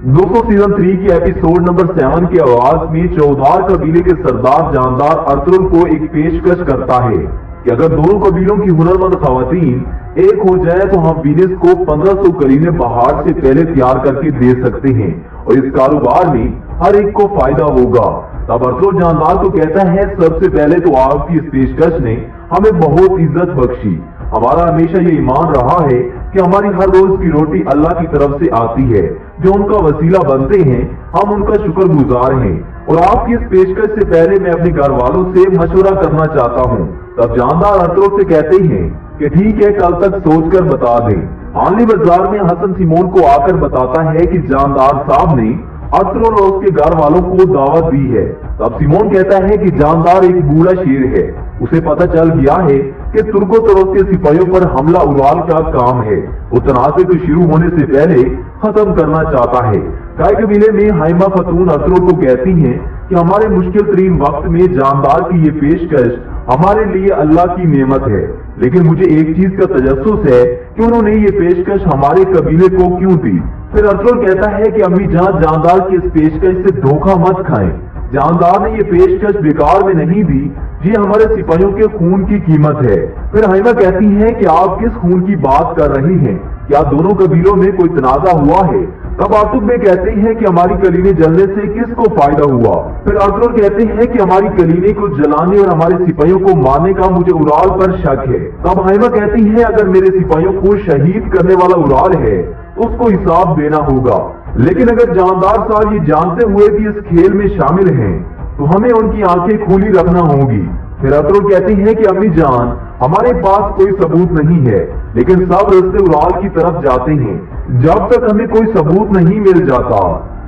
दोस्तों सीजन 3 की episode number 7 के आवाज में चौधार कबीले के सरदार जानदार अर्तुगरुल को एक पेशकश करता है कि अगर दोनों कबीलों की हुनरमंद खवातीन एक हो जाए तो हम वीनस को 1500 कलीने बहार से पहले तैयार करके दे सकते हैं और इस कारोबार में हर एक को फायदा होगा। तब अर्तुगरुल जानदार को कहता है, सबसे पहले तो आपकी इस पेशकश ने हमें बहुत इज्जत बख्शी। हमारा हमेशा ये ईमान रहा है कि हमारी हर रोज की रोटी अल्लाह की तरफ से आती है, जो उनका वसीला बनते हैं हम उनका शुक्रगुजार हैं। और आपकी इस पेशकश से पहले मैं अपने घर वालों से मशवरा करना चाहता हूँ। तब जानदार अर्तुगरुल से कहते हैं कि ठीक है, कल तक सोचकर बता दें। आनली बाजार में हसन सिमोन को आकर बताता है कि जानदार साहब ने अर्तुगरुल और उसके घर वालों को दावत दी है। तब सिमोन कहता है कि जानदार एक बूढ़ा शेर है, उसे पता चल गया है कि तुर्को तरोस के सिपाहियों पर हमला उड़ाल का काम है। वो तनाज़े को शुरू होने से पहले खत्म करना चाहता है। काय कबीले में हाइमा खतून अर्तुगरुल को कहती हैं कि हमारे मुश्किल तरीन वक्त में जानदार की ये पेशकश हमारे लिए अल्लाह की नेमत है, लेकिन मुझे एक चीज का तजस्सुस है कि उन्होंने ये पेशकश हमारे कबीले को क्यों दी। फिर अर्तुगरुल कहता है कि अम्मी जान, जानदार की इस पेशकश से धोखा मत खाएं। जानदार ने ये पेशकश बेकार में नहीं दी, ये हमारे सिपाहियों के खून की कीमत है। फिर हाइमा कहती हैं कि आप किस खून की बात कर रही हैं, क्या दोनों कबीलों में कोई तनाजा हुआ है। तब अर्तुगरुल में कहते हैं कि हमारी कलीने जलने से किसको फायदा हुआ। फिर अर्तुगरुल कहते हैं कि हमारी कलीने को जलाने और हमारे सिपाहियों को मारने का मुझे उराल पर शक है। तब हाइमा कहती है, अगर मेरे सिपाहियों को शहीद करने वाला उराल है तो उसको हिसाब देना होगा, लेकिन अगर जानदार साहब ये जानते हुए भी इस खेल में शामिल हैं तो हमें उनकी आंखें खुली रखना होगी। फिर अर्तुगरुल कहती है कि अम्मी जान, हमारे पास कोई सबूत नहीं है, लेकिन सब रास्ते उराल की तरफ जाते हैं। जब तक हमें कोई सबूत नहीं मिल जाता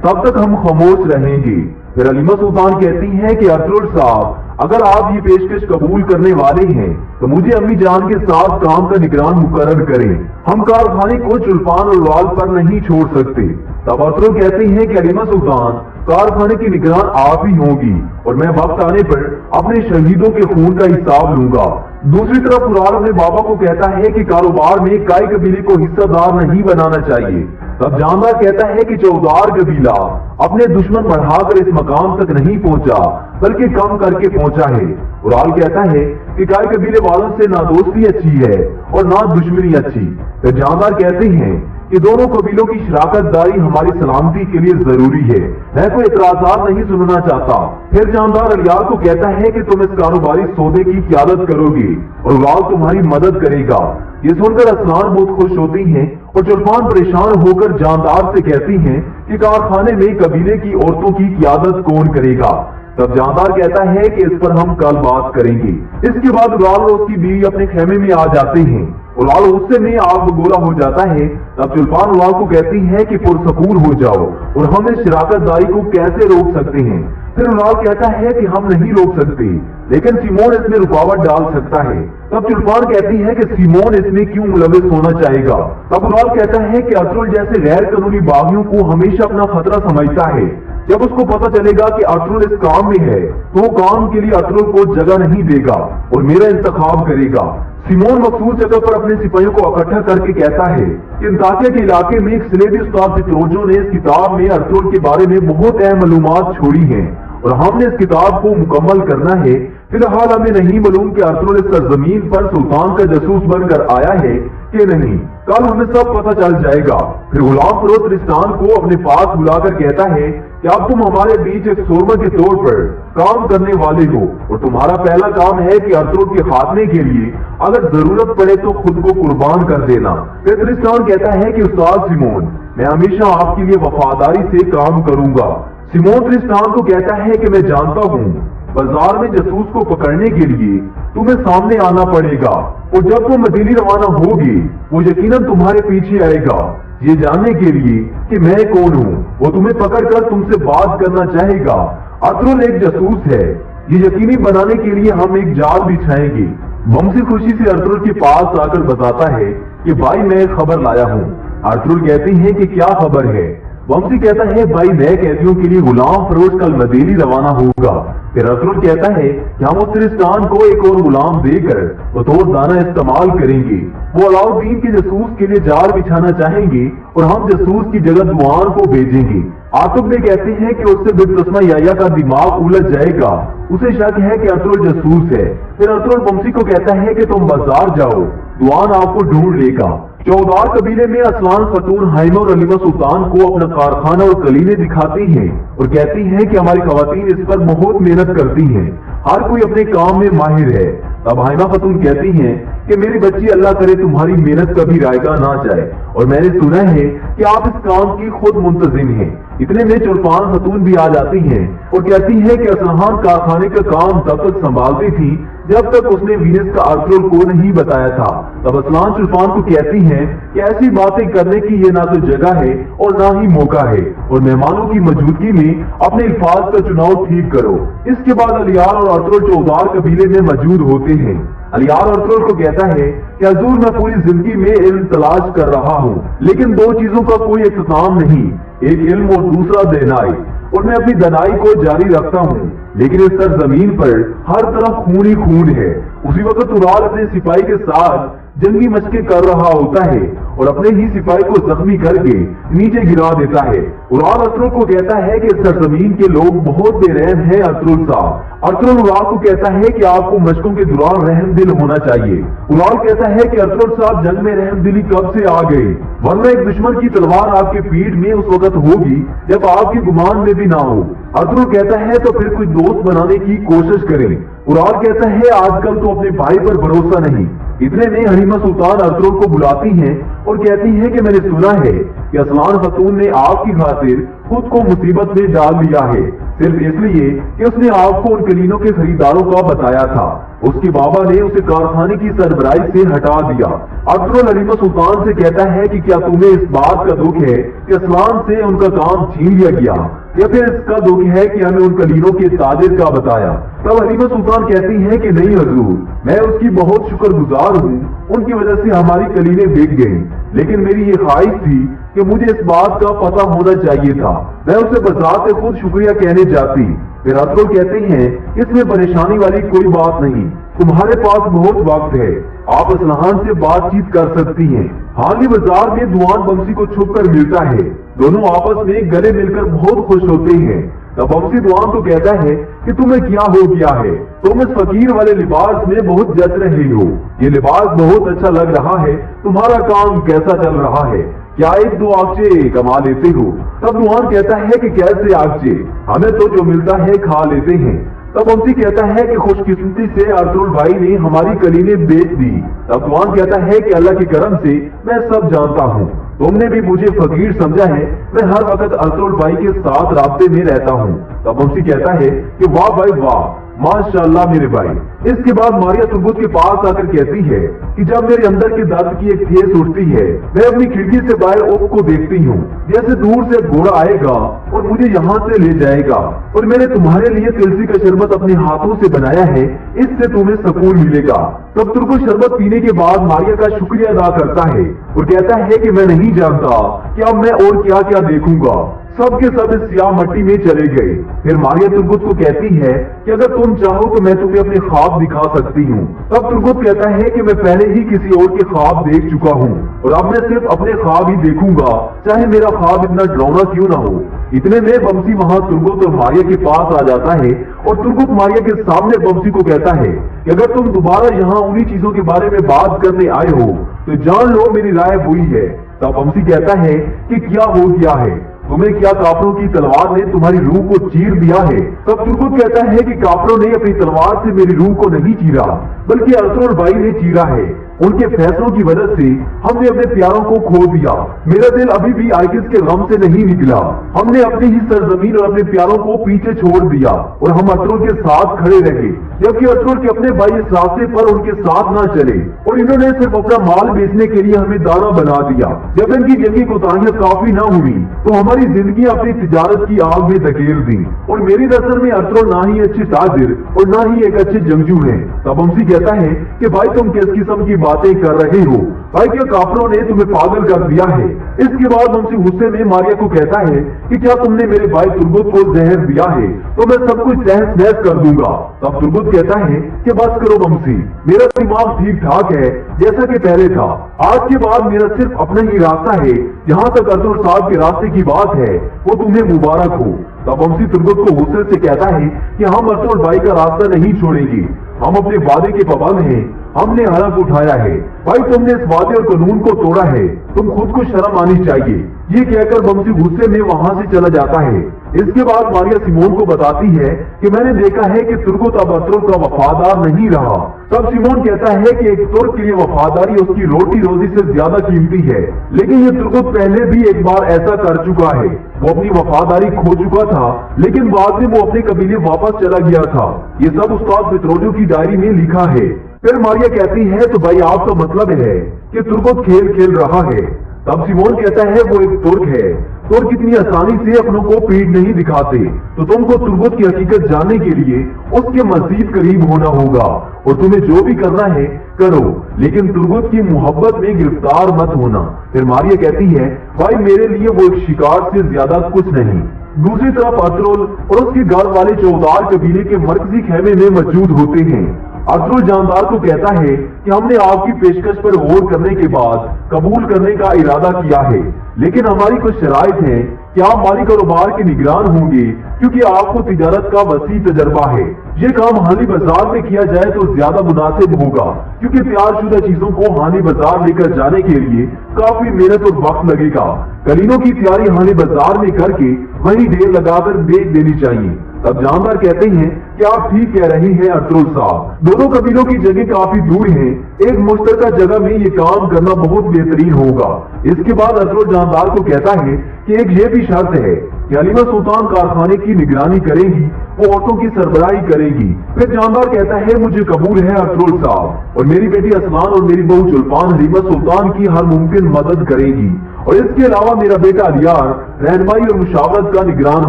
तब तक हम खामोश रहेंगे। फिर अलीमा सुल्तान कहती हैं कि अर्तुगरुल साहब, अगर आप ये पेशकश कबूल करने वाले हैं तो मुझे अम्मी जान के साथ काम का निगरान मुकर्रर करें। हम कारखाने को चुल्पान और उराल पर नहीं छोड़ सकते। तब अर्तुगरुल कहते हैं कि अलीमा सुल्तान, कारखाने की निगरान आप ही होगी और मैं वक्त आने पर अपने शहीदों के खून का हिसाब लूंगा। दूसरी तरफ उराल अपने बाबा को कहता है कि कारोबार में काय कबीले को हिस्सेदार नहीं बनाना चाहिए। तब जानदार कहता है कि चौधार कबीला अपने दुश्मन बढ़ाकर इस मकाम तक नहीं पहुंचा, बल्कि कम करके पहुंचा है। उराल कहता है कि काय कबीले वालों से ना दोस्ती अच्छी है और ना दुश्मनी अच्छी। फिर जानदार कहते हैं कि दोनों कबीलों की शराकतदारी हमारी सलामती के लिए जरूरी है। मैं कोई इतराजात नहीं सुनना चाहता। फिर जानदार अलियार को कहता है कि तुम इस कारोबारी सौदे की क़यादत करोगे और उराल तुम्हारी मदद करेगा। ये सुनकर असलान बहुत खुश होती हैं और चुल्पान परेशान होकर जानदार से कहती हैं कि कारखाने में कबीले की औरतों की क़यादत कौन करेगा। तब जानदार कहता है कि इस पर हम कल बात करेंगे। इसके बाद उराल और उसकी बीवी अपने खेमे में आ जाते हैं। उराल गुस्से में आग बगोला हो जाता है। तब चुल्पान उराल को कहती है कि पुरसकून हो जाओ और हम इस शराकतदारी को कैसे रोक सकते हैं। फिर उराल कहता है कि हम नहीं रोक सकते, लेकिन सिमोन इसमें रुकावट डाल सकता है। तब चुल्पान कहती है कि सिमोन इसमें क्यों मुलविस होना चाहेगा। तब उराल कहता है कि अर्तुगरुल जैसे गैर कानूनी बागियों को हमेशा अपना खतरा समझता है। जब उसको पता चलेगा कि अर्तुगरुल इस काम में है तो वो काम के लिए अर्तुगरुल को जगह नहीं देगा और मेरा इंतखाब करेगा। सिमोन मखसूस जगह पर अपने सिपाहियों को इकट्ठा करके कहता है कि अंताकिया के इलाके में एक सलेबी उस्ताद पित्रोजो ने इस किताब में अर्तुगरुल के बारे में बहुत अहम मालूमात छोड़ी हैं और हमने इस किताब को मुकम्मल करना है। फिलहाल हमें नहीं मालूम कि अर्तुगरुल इस सरजमीन पर सुल्तान का जासूस बनकर आया है कि नहीं। कल हमें सब पता चल जाएगा। फिर गुलाम फरोज त्रिस्तान को अपने पास बुलाकर कहता है कि अब तुम हमारे बीच एक सोरमा के तौर पर काम करने वाले हो और तुम्हारा पहला काम है कि अर्तुगरुल के खात्मे के लिए अगर जरूरत पड़े तो खुद को कुर्बान कर देना। फिर त्रिस्तान कहता है कि उस्ताद सिमोन, मैं हमेशा आपके लिए वफादारी से काम करूंगा। सिमोन त्रिस्तान को कहता है कि मैं जानता हूँ बाजार में जासूस को पकड़ने के लिए तुम्हें सामने आना पड़ेगा और जब तुम मदीने रवाना होगी वो यकीनन तुम्हारे पीछे आएगा ये जानने के लिए कि मैं कौन हूँ। वो तुम्हें पकड़कर तुमसे बात करना चाहेगा। अर्तुगरुल एक जासूस है, ये यकीनी बनाने के लिए हम एक जाल बिछाएंगे। बमसी खुशी से अर्तुगरुल के पास आकर बताता है कि भाई मैं खबर लाया हूँ। अर्तुगरुल कहते हैं कि क्या खबर है। वंशी कहता है भाई नए कैदियों के लिए गुलाम फरोश कल मदीनी रवाना होगा। फिर अतरुल कहता है कि हम वज़ीरिस्तान को एक और गुलाम देकर बतौर दाना इस्तेमाल करेंगे। वो अलाउद्दीन के जसूस के लिए जाल बिछाना चाहेंगे और हम जसूस की जगह दुआन को भेजेंगे। आतुब ने कहते हैं कि उससे बितस्मा याया का दिमाग उलझ जाएगा, उसे शक है कि अतरुल जसूस है। फिर अतरुल वंशी को कहता है कि तुम बाजार जाओ, दुआन आपको ढूंढ लेगा। चौधार कबीले में असलान खतून हाइमा और अलीमा सुल्तान को अपना कारखाना और कलीने दिखाती हैं और कहती हैं कि हमारी खवातीन इस पर बहुत मेहनत करती हैं, हर कोई अपने काम में माहिर है। तब हाइमा खतून कहती हैं कि मेरी बच्ची अल्लाह करे तुम्हारी मेहनत कभी रायगा ना जाए, और मैंने सुना है कि आप इस काम की खुद मुंतजिम हैं। इतने में चुल्फान खतून भी आ जाती हैं और कहती हैं कि असलहान कारखाने का काम तब तक संभालती थी जब तक उसने वीनस का अतरुल को नहीं बताया था। तब असलान चुल्फान को कहती हैं कि ऐसी बातें करने की ये ना तो जगह है और ना ही मौका है, और मेहमानों की मौजूदगी में अपने अल्फाज का चुनाव ठीक करो। इसके बाद अलियार और अतरुल चौधार कबीले में मौजूद होते हैं। अलियार अतरुल को कहता है कि हजूर मैं पूरी जिंदगी में इल्म तलाश कर रहा हूँ, लेकिन दो चीजों का कोई इख्तिताम नहीं, एक इल्म और दूसरा दनाई, और मैं अपनी दनाई को जारी रखता हूँ, लेकिन इस सरजमीन पर हर तरफ खून ही खून है। उसी वक्त उराल अपने सिपाही के साथ जंगी मशकें कर रहा होता है और अपने ही सिपाही को जख्मी करके नीचे गिरा देता है। उराल अतरुल को कहता है कि सरजमीन के लोग बहुत बेरहम हैं अतरुल साहब। अतरुल उराल को कहता है कि आपको मशकों के दौरान रहम दिल होना चाहिए। उराल कहता है कि अतरुल साहब जंग में रहम दिली कब से आ गई, वरना एक दुश्मन की तलवार आपके पीठ में उस वक्त होगी जब आपके गुमान में भी ना हो। अतरुल कहता है तो फिर कोई दोस्त बनाने की कोशिश करें। उराल कहता है आजकल तो अपने भाई पर भरोसा नहीं। इतने में हलीमा सुल्तान अतरुल को बुलाती हैं और कहती हैं कि मैंने सुना है कि असलान खतून ने आपकी खातिर खुद को मुसीबत में डाल लिया है, सिर्फ इसलिए कि उसने आपको उन कलीनों के खरीदारों का बताया था। उसके बाबा ने उसे कारखाने की सरबराही से हटा दिया। अतरुल हलीमा सुल्तान से कहता है कि क्या तुम्हें इस बात का दुख है कि असलान से उनका काम छीन लिया गया, या फिर इसका दुख है कि हमें उन कलीनों के ताजिर का बताया। तब हलीमा सुल्तान कहती है कि नहीं हजूर, मैं उसकी बहुत शुक्रगुजार हूँ, उनकी वजह से हमारी कलीनें बिक गई, लेकिन मेरी ये ख्वाहिश थी कि मुझे इस बात का पता होना चाहिए था, मैं उसे बजाते खुद शुक्रिया कहने जाती। फिर अतरुल कहते हैं इसमें परेशानी वाली कोई बात नहीं, तुम्हारे पास बहुत वक्त है, आप असलहान से बातचीत कर सकती हैं। हाली बाजार में दुआन बंसी को छुप कर मिलता है, दोनों आपस में गले मिलकर बहुत खुश होते हैं। तब बंसी दुआन को कहता है कि तुम्हें क्या हो गया है, तुम इस फकीर वाले लिबास में बहुत जच रहे हो, ये लिबास बहुत अच्छा लग रहा है, तुम्हारा काम कैसा चल रहा है, क्या एक दो आगचे कमा लेते हो? तब दुआन कहता है कि कैसे आगचे, हमें तो जो मिलता है खा लेते हैं। तब बंसी कहता है कि खुशकिस्मती से अतरुल भाई ने हमारी कलीनें बेच दी। तब दुआन कहता है कि अल्लाह के करम से मैं सब जानता हूँ, तुमने भी मुझे फकीर समझा है, मैं हर वक्त अतरुल भाई के साथ राब्ते में रहता हूँ। तब बंसी कहता है कि वाह भाई वाह, माशाअल्लाह मेरे भाई। इसके बाद मारिया तुर्बुत के पास आकर कहती है कि जब मेरे अंदर के दर्द की एक ठेस उठती है, मैं अपनी खिड़की से बाहर ओक को देखती हूँ, जैसे दूर से घोड़ा आएगा और मुझे यहाँ से ले जाएगा, और मैंने तुम्हारे लिए तुलसी का शरबत अपने हाथों से बनाया है, इससे तुम्हें सुकून मिलेगा। तब तुर्बुत शरबत पीने के बाद मारिया का शुक्रिया अदा करता है और कहता है कि मैं नहीं जानता कि अब मैं और क्या क्या देखूंगा। सब के सब इस सियाह मट्टी में चले गए। फिर मारिया तुर्गुत को कहती है कि अगर तुम चाहो तो मैं तुम्हें अपने ख्वाब दिखा सकती हूँ। तब तुर्गुत कहता है कि मैं पहले ही किसी और के ख्वाब देख चुका हूँ और अब मैं सिर्फ अपने ख्वाब ही देखूंगा, चाहे मेरा ख्वाब इतना डरावना क्यों ना हो। इतने में बमसी वहां तुर्गुत और मारिया के पास आ जाता है और तुर्गुत मारिया के सामने बमसी को कहता है कि अगर तुम दोबारा यहाँ उन्हीं चीजों के बारे में बात करने आए हो तो जान लो मेरी राय हुई है। तब बमसी कहता है कि क्या हो गया है, तुम्हें क्या काफरों की तलवार ने तुम्हारी रूह को चीर दिया है? तब तुर्गुत कहता है कि काफरों ने अपनी तलवार से मेरी रूह को नहीं चीरा, बल्कि अतरुल भाई ने चीरा है। उनके फैसलों की वजह से हमने अपने प्यारों को खो दिया। मेरा दिल अभी भी आइकिस के गम से नहीं निकला। हमने अपनी ही सरजमीन और अपने प्यारों को पीछे छोड़ दिया और हम अतरुल के साथ खड़े रहे। जबकि अतरुल के अपने भाई इस रास्ते पर उनके साथ ना चले और इन्होंने सिर्फ अपना माल बेचने के लिए हमें दाना बना दिया। जब इनकी जंगी कोताहियां काफी ना हुई तो हमारी जिंदगी अपनी तिजारत की आग में धकेल दी और मेरी नजर में अतरुल ना ही अच्छे ताजिर और ना ही एक अच्छे जंगजू है। तब वम्सी कहता है कि भाई तुम किस किस्म की बातें कर रहे हो, भाई क्या काफिरों ने तुम्हें पागल कर दिया है। इसके बाद वम्सी गुस्से में मारिया को कहता है कि क्या तुमने मेरे भाई तुर्गुत को जहर दिया है तो मैं सब कुछ तहस नहस कर दूंगा। तब तुर्गुत कहता है कि बस करो वम्सी, मेरा दिमाग ठीक ठाक है जैसा कि पहले था। आज के बाद मेरा सिर्फ अपना ही रास्ता है। जहाँ तक अतरुल साहब के रास्ते की बात है वो तुम्हें मुबारक हो। तब वम्सी तुर्गुत को गुस्से से कहता है कि हम अतरुल भाई का रास्ता नहीं छोड़ेंगे, हम अपने वादे के पाबंद हैं, हमने हलफ उठाया है। भाई तुमने इस वादे और कानून को तोड़ा है, तुम खुद को शर्म आनी चाहिए। ये कहकर वम्सी गुस्से में वहां से चला जाता है। इसके बाद मारिया सिमोन को बताती है कि मैंने देखा है कि तुर्गुत अब अतरुल का वफादार नहीं रहा। तब सिमोन कहता है कि एक तुर्क के लिए वफादारी उसकी रोटी रोजी से ज्यादा कीमती है, लेकिन ये तुर्गुत पहले भी एक बार ऐसा कर चुका है। वो अपनी वफादारी खो चुका था लेकिन बाद में वो अपने कबीले वापस चला गया था। ये सब उस्ताद पित्रोजो की डायरी में लिखा है। फिर मारिया कहती है तो भाई आपका मतलब है कि तुर्गुत खेल खेल रहा है। तब सिमोन कहता है वो एक तुर्क है, तुर्क इतनी आसानी से अपनों को पीठ नहीं दिखाते, तो तुमको तुर्गुत की हकीकत जानने के लिए उसके मजीद करीब होना होगा और तुम्हें जो भी करना है करो, लेकिन तुर्गुत की मोहब्बत में गिरफ्तार मत होना। फिर मारिया कहती है भाई मेरे लिए वो एक शिकार से ज्यादा कुछ नहीं। दूसरी तरफ अतरुल और उसके घर वाले चौधार कबीले के मरकजी खेमे में मौजूद होते हैं। अतरुल जानदार को कहता है कि हमने आपकी पेशकश पर गौर करने के बाद कबूल करने का इरादा किया है, लेकिन हमारी कुछ शराइत है कि आप माली कारोबार के निगरान होंगे क्योंकि आपको तिजारत का वसी तजर्बा है। ये काम हानी बाजार में किया जाए तो ज्यादा मुनासिब होगा क्योंकि तैयारशुदा चीजों को हानी बाजार लेकर जाने के लिए काफी मेहनत और वक्त लगेगा। कलीनों की तैयारी हानी बाजार में करके वहीं ढेर लगाकर बेच देनी चाहिए। तब जानदार कहते हैं कि आप ठीक कह रहे हैं अतरुल साहब, दोनों कबीलों की जगह काफी दूर हैं, एक मुश्तरका जगह में ये काम करना बहुत बेहतरीन होगा। इसके बाद अतरुल जानदार को कहता है कि एक ये भी शर्त है कि हलीमा सुल्तान कारखाने की निगरानी करेंगी, वो औरतों की सरबराही करेगी। फिर जानदार कहता है मुझे कबूल है अतरुल साहब, और मेरी बेटी असलान और मेरी बहू जुल्फान हलीमा सुल्तान की हर मुमकिन मदद करेगी, और इसके अलावा मेरा बेटा अलियार रहनुमाई और मुशावरत का निगरान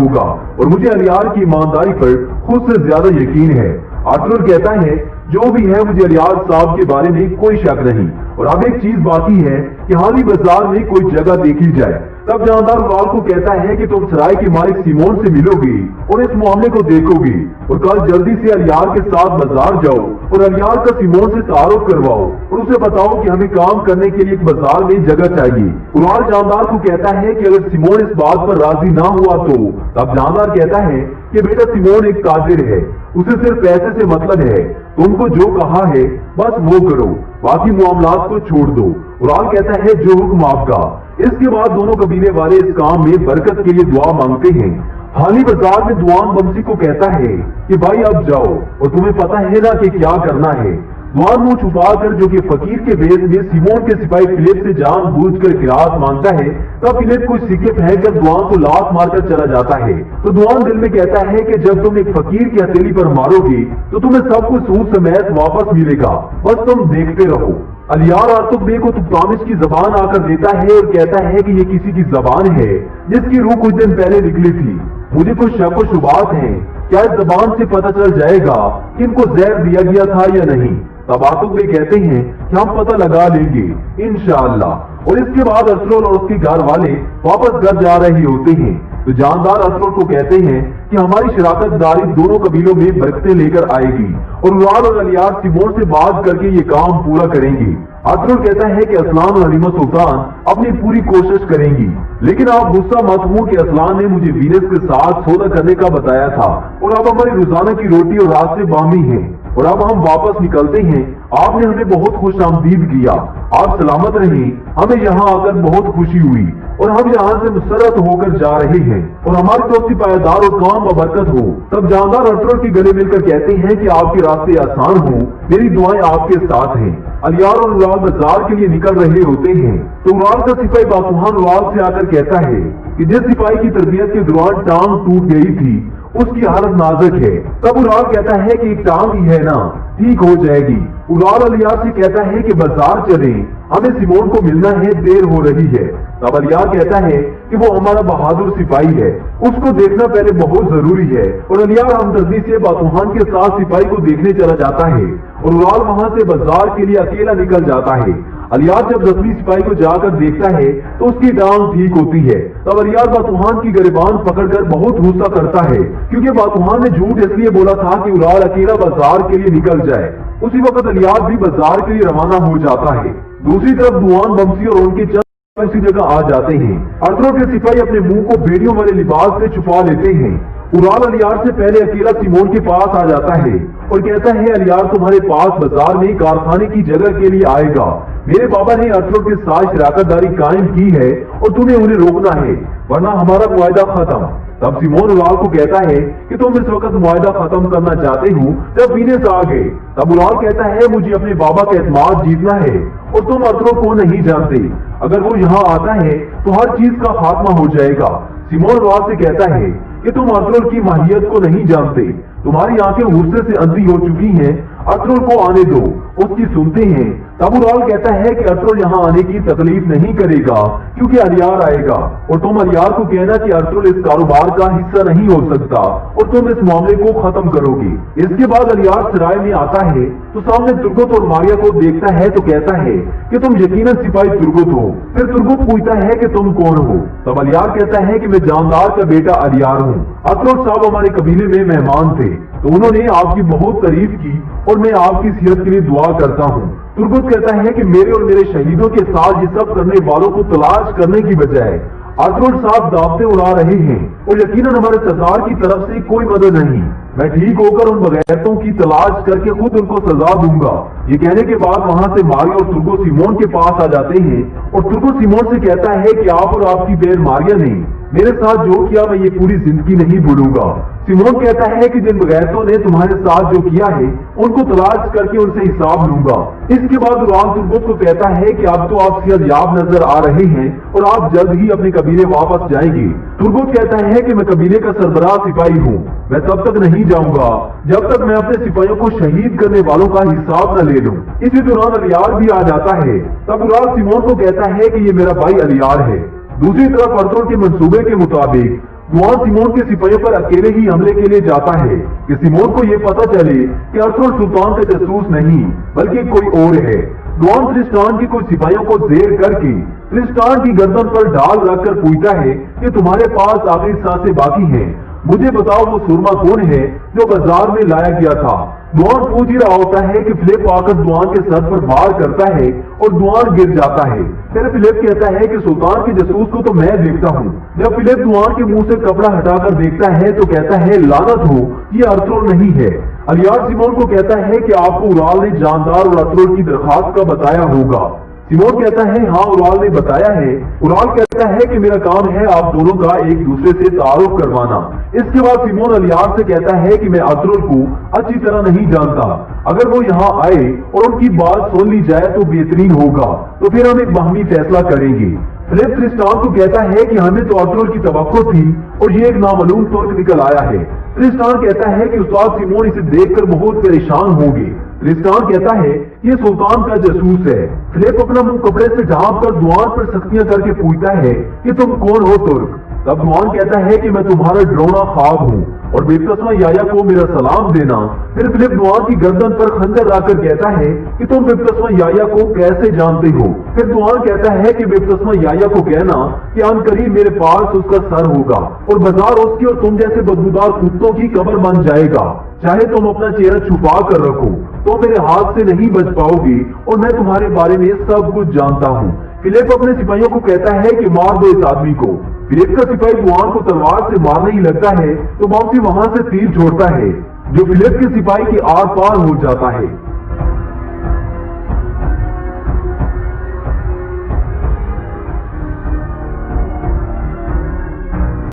होगा, और मुझे अलियार की ईमानदारी पर खुद से ज्यादा यकीन है। अतरुल कहता है जो भी है मुझे अलियार साहब के बारे में कोई शक नहीं, और अब एक चीज बाकी है कि हाली बाजार में कोई जगह देखी जाए। तब जानदार उराल को कहता है कि तुम सराय के मालिक सिमोन से मिलोगे और इस मामले को देखोगे, और कल जल्दी से अलियार के साथ बाजार जाओ और अलियार का सिमोन से तारुफ करवाओ और उसे बताओ कि हमें काम करने के लिए एक बाजार में जगह चाहिए। उराल जानदार को कहता है कि अगर सिमोन इस बात पर राजी ना हुआ तो तब जानदार कहता है कि बेटा सिमोन एक ताजिर है, उसे सिर्फ पैसे से मतलब है, तुमको जो कहा है बस वो करो, बाकी मामलात को छोड़ दो। उराल कहता है जो हुक्म आपका। इसके बाद दोनों कबीले वाले इस काम में बरकत के लिए दुआ मांगते हैं। हाली बाजार में दुआन वम्सी को कहता है कि भाई अब जाओ और तुम्हें पता है ना कि क्या करना है। दुआन मुंह छुपा कर जो कि फकीर के बेस में सिमोन के सिपाही फिलिप से जानबूझकर किरात मांगता है, तब फिलिप कुछ सिक्के फेंक कर दुआन को लात मारकर चला जाता है। तो दुआन दिल में कहता है कि जब तुम एक फकीर की हथेली पर मारोगे तो तुम्हें सब कुछ सूद समेत वापस मिलेगा, बस तुम देखते रहो। अलियार आतुक बे को तुक्तामिश की जबान आकर देता है और कहता है कि ये किसी की जबान है जिसकी रूह कुछ दिन पहले निकली थी। मुझे कुछ शक व शुबात हैं, क्या इस जबान से पता चल जाएगा कि इनको जहर दिया गया था या नहीं। तब आतुक बे कहते हैं कि हम पता लगा लेंगे इंशाअल्लाह। और इसके बाद अतरुल और उसके घर वाले वापस घर जा रहे होते हैं तो जानदार अतरुल को कहते हैं कि हमारी शराकत दारी दोनों कबीलों में बरकतें लेकर आएगी और उराल और अलियार सिमोन से बात करके ये काम पूरा करेंगे। अतरुल कहता है कि असलान और हलीमा सुल्तान अपनी पूरी कोशिश करेंगी, लेकिन आप गुस्सा मत हो कि असलान ने मुझे वीनस के साथ सौदा करने का बताया था और अब हमारी रोजाना की रोटी और रास्ते बामी हैं और अब हम वापस निकलते हैं। आपने हमें बहुत खुश आमदीद किया, आप सलामत रहें, हमें यहाँ आकर बहुत खुशी हुई और हम यहाँ से मुसरत होकर जा रहे हैं और हमारी दोस्ती पायदार और काम बबरकत हो। तब जानदार अतरुल के गले मिलकर कहते हैं कि आपके रास्ते आसान हो, मेरी दुआएं आपके साथ हैं। अलियार और उलाल बाजार के लिए निकल रहे होते हैं तो उलाल का सिपाही बातूहान उलाल से आकर कहता है कि जिस सिपाही की तरबियत के दौरान टांग टूट गई थी उसकी हालत नाजुक है। तब उलाल कहता है कि एक टांग ही है ना, ठीक हो जाएगी। उलाल अलियार से कहता है कि बाजार चलें, हमें सिमोन को मिलना है, देर हो रही है। तब अलियार कहता है कि वो हमारा बहादुर सिपाही है, उसको देखना पहले बहुत जरूरी है। और अलियार हमदर्दी से बातूहान के साथ सिपाही को देखने चला जाता है और उलाल वहां से बाजार के लिए अकेला निकल जाता है। अलियार जब जख्मी सिपाही को जाकर देखता है तो उसकी टांग ठीक होती है। तब अलियार बातूहान की गिरबान पकड़कर बहुत गुस्सा करता है क्योंकि बातूहान ने झूठ इसलिए बोला था कि उलाल अकेला बाजार के लिए निकल जाए। उसी वक्त अलियार भी बाजार के लिए रवाना हो जाता है। दूसरी तरफ दुआन, बमसी और उनके चंद उसी जगह आ जाते हैं। अर्थरों के सिपाही अपने मुंह को बेड़ियों वाले लिबास से छुपा लेते हैं। उलाल अलियार से पहले अकेला सिमोन के पास आ जाता है और कहता है अलियार तुम्हारे पास बाजार में कारखाने की जगह के लिए आएगा। मेरे बाबा ने अर्थरों के साथ शराकतदारी कायम की है और तुम्हें उन्हें रोकना है वरना हमारा मुआहदा खत्म। तब सिमोन उलाल को कहता है कि तुम इस वक्त मुआहदा खत्म करना चाहते हो जब वीनेस आ गए। तब उलाल कहता है मुझे अपने बाबा का एतमाद जीतना है और तुम अर्थरों को नहीं जानते, अगर वो यहाँ आता है तो हर चीज का खात्मा हो जाएगा। सिमोन उलाल से कहता है कि तुम अर्थरों की माहियत को नहीं जानते, तुम्हारी आंखें गुस्से से अंधी हो चुकी हैं, अर्थरों को आने दो, उसकी सुनते हैं। तब उलाल कहता है कि अर्थरों यहाँ आने की तकलीफ नहीं करेगा क्योंकि अलियार आएगा और तुम अलियार को कहना कि अर्थरों इस कारोबार का हिस्सा नहीं हो सकता और तुम इस मामले को खत्म करोगे। इसके बाद अलियार सराय में आता है तो सामने तुर्गुत और मारिया को देखता है तो कहता है कि तुम यकीनन सिपाही तुर्गुत हो। फिर तुर्गुत पूछता है कि तुम कौन हो। तब अलियार कहता है कि मैं जानदार का बेटा अलियार हूँ। अर्थरों साहब हमारे कबीले में मेहमान थे तो उन्होंने आपकी बहुत तारीफ की और मैं आपकी सेहत के लिए दुआ करता हूँ। तुर्गुत कहता है कि मेरे और मेरे शहीदों के साथ ये सब करने वालों को तलाश करने की बजाय अर्थरों साहब दावतें उड़ा रहे हैं और यकीनन हमारे सरदार की तरफ से कोई मदद नहीं। मैं ठीक होकर उन बगैरतों की तलाश करके खुद उनको सजा दूंगा। ये कहने के बाद वहां से मारिया और तुर्गो सिमोन के पास आ जाते हैं और तुर्गो सिमोन से कहता है कि आप और आपकी बहन मारिया ने मेरे साथ जो किया मैं ये पूरी जिंदगी नहीं भूलूंगा। सिमोन कहता है कि जिन बगैरतों ने तुम्हारे साथ जो किया है उनको तलाश करके उनसे हिसाब लूंगा। इसके बाद उलाल तुर्गुत को कहता है कि अब तो आप सेहतयाब नजर आ रहे हैं और आप जल्द ही अपने कबीले वापस जाएंगे। तुर्गुत कहता है कि मैं कबीले का सरबराह सिपाही हूँ, मैं तब तक नहीं जाऊंगा जब तक मैं अपने सिपाहियों को शहीद करने वालों का हिसाब न ले लूं। इसी दौरान अलियार भी आ जाता है। तब उलाल सिमोन को कहता है कि ये मेरा भाई अलियार है। दूसरी तरफ अर्थरों के मंसूबे के मुताबिक दुआन सिमोन के सिपाहियों पर अकेले ही हमले के लिए जाता है कि सिमोन को यह पता चले कि अर्थरों सुल्तान का जासूस नहीं बल्कि कोई और है। दुआन त्रिस्टान के कुछ सिपाहियों को जेर करके त्रिस्टान की गर्दन पर ढाल रखकर पूछता है कि तुम्हारे पास आखिरी सांसें बाकी हैं, मुझे बताओ वो सुरमा कौन है जो बाजार में लाया गया था। दुआन पूछ ही रहा होता है कि फिलिप आकर दुआन के सर पर वार करता है और दुआन गिर जाता है। फिर फिलिप कहता है कि सुल्तान के जासूस को तो मैं देखता हूँ। जब फिलिप दुआन के मुंह से कपड़ा हटाकर देखता है तो कहता है लानत हो, ये अर्थरों नहीं है। अलियार सिमोन को कहता है कि आपको उलाल ने जानदार और अर्थरों की दरखास्त का बताया होगा। सिमोन कहता है हाँ उलाल ने बताया है। उलाल कहता है कि मेरा काम है आप दोनों का एक दूसरे से तारुफ करवाना। इसके बाद सिमोन अलियार से कहता है कि मैं अर्थरों को अच्छी तरह नहीं जानता, अगर वो यहाँ आए और उनकी बात सुन ली जाए तो बेहतरीन होगा, तो फिर हम एक बाहमी फैसला करेंगे। फिलिप त्रिस्टान को कहता है कि हमें तो अर्थरों की तवक्को थी और ये एक नामालूम तुर्क निकल आया है। त्रिस्टान कहता है कि उस्ताद सिमोन इसे देखकर बहुत परेशान होंगे। त्रिस्टान कहता है ये सुल्तान का जासूस है। फिलिप अपना मुंह कपड़े से ढांप कर दुआन पर सख्तियां करके पूछता है कि तुम कौन हो तुर्क। तब दुआन कहता है कि मैं तुम्हारा डरोना ख्वाब हूँ और बेबतस्मा याया को मेरा सलाम देना। फिर फिलिप दुआन की गर्दन पर खंजर लाकर कहता है कि तुम बेबतस्मा याया को कैसे जानते हो। फिर दुआन कहता है कि बेबतस्मा याया को कहना कि अनकरीब मेरे पास उसका सर होगा और बाजार उसकी और तुम जैसे बदबूदार कुत्तों की कब्र बन जाएगा। चाहे तुम अपना चेहरा छुपा कर रखो तो मेरे हाथ से नहीं बच पाओगे और मैं तुम्हारे बारे में सब कुछ जानता हूँ। फिलिप अपने सिपाहियों को कहता है कि मार दो इस आदमी को। फिलिप का सिपाही दुआन को तलवार से मारने ही लगता है तो बाउंसी वहां से तीर छोड़ता है जो फिलिप के सिपाही के आर पार हो जाता है।